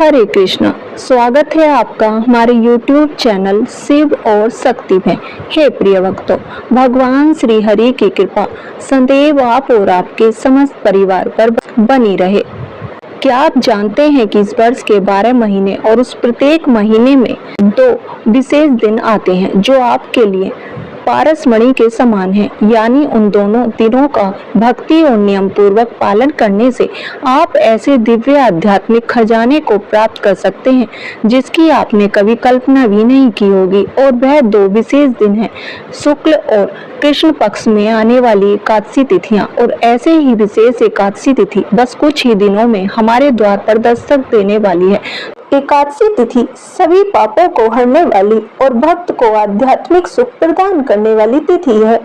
हरे कृष्णा। स्वागत है आपका हमारे YouTube चैनल शिव और शक्ति में। हे प्रिय भक्तों, भगवान श्री हरि की कृपा सदैव आप और आपके समस्त परिवार पर बनी रहे। क्या आप जानते हैं कि इस वर्ष के 12 महीने और उस प्रत्येक महीने में 2 विशेष दिन आते हैं जो आपके लिए पारसमणि के समान है, यानी उन दोनों दिनों का भक्ति और नियम पूर्वक पालन करने से आप ऐसे दिव्य आध्यात्मिक खजाने को प्राप्त कर सकते हैं जिसकी आपने कभी कल्पना भी नहीं की होगी। और वह 2 विशेष दिन हैं शुक्ल और कृष्ण पक्ष में आने वाली एकादशी तिथियां। और ऐसे ही विशेष एकादशी तिथि बस कुछ ही दिनों में हमारे द्वार पर दस्तक देने वाली है। एकादशी तिथि सभी पापों को हरने वाली और भक्त को आध्यात्मिक सुख प्रदान करने वाली तिथि है।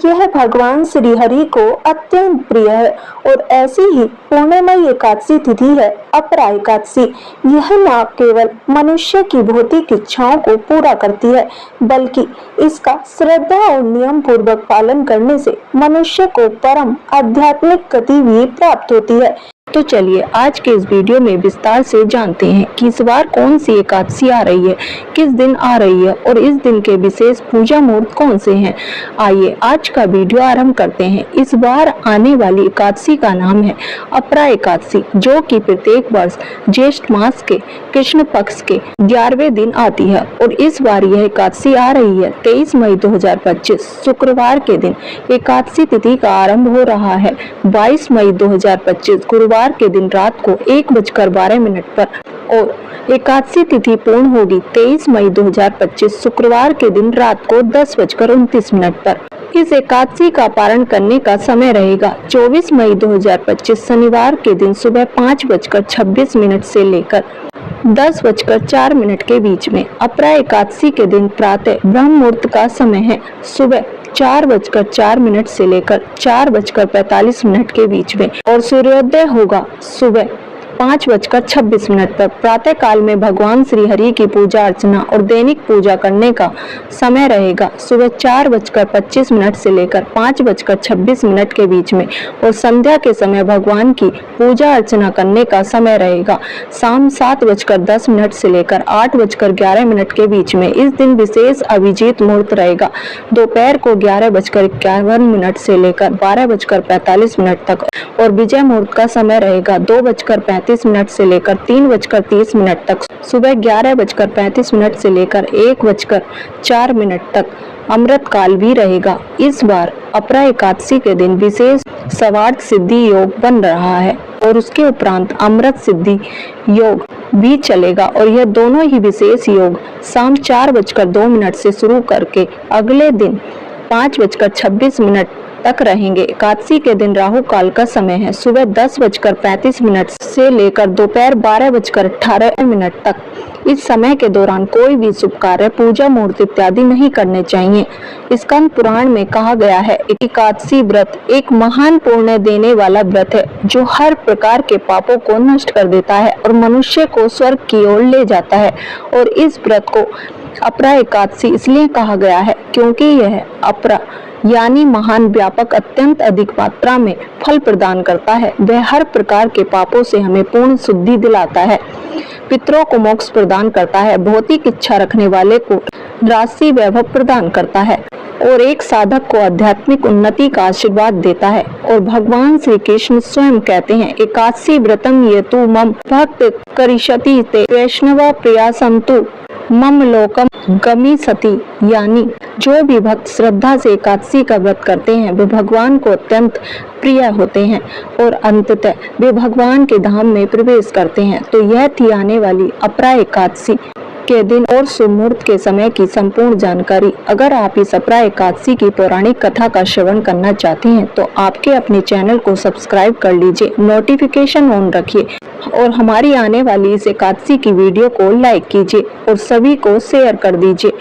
यह भगवान श्री हरि को अत्यंत प्रिय है और ऐसी ही पूर्णिमाई एकादशी तिथि है अपरा एकादशी। यह न केवल मनुष्य की भौतिक इच्छाओं को पूरा करती है, बल्कि इसका श्रद्धा और नियम पूर्वक पालन करने से मनुष्य को परम आध्यात्मिक गति भी प्राप्त होती है। तो चलिए आज के इस वीडियो में विस्तार से जानते हैं कि इस बार कौन सी एकादशी आ रही है, किस दिन आ रही है और इस दिन के विशेष पूजा मुहूर्त कौन से हैं। आइए आज का वीडियो आरंभ करते हैं। इस बार आने वाली एकादशी का नाम है अपरा एकादशी, जो कि प्रत्येक वर्ष ज्येष्ठ मास के कृष्ण पक्ष के 11वें दिन आती है। और इस बार यह एकादशी आ रही है 23 मई 2025 शुक्रवार के दिन। एकादशी तिथि का आरंभ हो रहा है 22 मई 2025 गुरुवार के दिन रात को 1:12 पर और एकादशी तिथि पूर्ण होगी 23 मई 2025 शुक्रवार के दिन रात को 10:29 पर। इस एकादशी का पारण करने का समय रहेगा 24 मई 2025 शनिवार के दिन सुबह 5:26 से लेकर 10:04 के बीच में। अपरा एकादशी के दिन प्रातः ब्रह्म मुहूर्त का समय है सुबह 4:04 से लेकर 4:45 के बीच में और सूर्योदय होगा सुबह 5:26 पर। प्रातः काल में भगवान श्री हरि की पूजा अर्चना और दैनिक पूजा करने का समय रहेगा सुबह 4:25 से लेकर 5:26 के बीच में और संध्या के समय भगवान की पूजा अर्चना करने का समय रहेगा शाम 7:10 से लेकर 8:11 के बीच में। इस दिन विशेष अभिजीत मुहूर्त रहेगा दोपहर को 11:51 से लेकर 12:45 तक और विजय मुहूर्त का समय रहेगा 2:35 से लेकर 3:30 तक। सुबह 11:35 से लेकर 1:04 तक अमृत काल भी रहेगा। इस बार अपरा एकादशी के दिन विशेष सर्वार्थ सिद्धि योग बन रहा है और उसके उपरांत अमृत सिद्धि योग भी चलेगा और यह दोनों ही विशेष योग शाम 4:02 से शुरू करके अगले दिन 5:26 तक रहेंगे। एकादशी के दिन राहु काल का समय है सुबह 10:35 से लेकर दोपहर 12:18 तक। इस समय के दौरान कोई भी शुभ कार्य, पूजा मुहूर्त इत्यादि नहीं करने चाहिए। स्कंद पुराण में कहा गया है एकादशी व्रत एक महान पुण्य देने वाला व्रत है जो हर प्रकार के पापों को नष्ट कर देता है और मनुष्य को स्वर्ग की ओर ले जाता है। और इस व्रत को अपरा एकादशी इसलिए कहा गया है क्योंकि यह अपरा यानी महान, व्यापक, अत्यंत अधिक मात्रा में फल प्रदान करता है। वह हर प्रकार के पापों से हमें पूर्ण शुद्धि दिलाता है, पितरों को मोक्ष प्रदान करता है, भौतिक इच्छा रखने वाले को राशि वैभव प्रदान करता है और एक साधक को आध्यात्मिक उन्नति का आशीर्वाद देता है। और भगवान श्री कृष्ण स्वयं कहते हैं एकादशी व्रतम ये तु मम भक्त करिष्यति ते वैष्णव प्रियासंतु मम लोकम गमिष्यति, यानी जो भी भक्त श्रद्धा से एकादशी का व्रत करते हैं वे भगवान को अत्यंत प्रिय होते हैं और अंततः वे भगवान के धाम में प्रवेश करते हैं। तो यह थी आने वाली अपरा एकादशी के दिन और शुभ मुहूर्त के समय की संपूर्ण जानकारी। अगर आप इस अपरा एकादशी की पौराणिक कथा का श्रवण करना चाहते हैं तो आपके अपने चैनल को सब्सक्राइब कर लीजिए, नोटिफिकेशन ऑन रखिए और हमारी आने वाली इस एकादशी की वीडियो को लाइक कीजिए और सभी को शेयर कर दीजिए।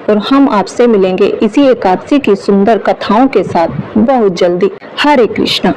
और हम आपसे मिलेंगे इसी एकादशी की सुंदर कथाओं के साथ बहुत जल्दी। हरे कृष्णा।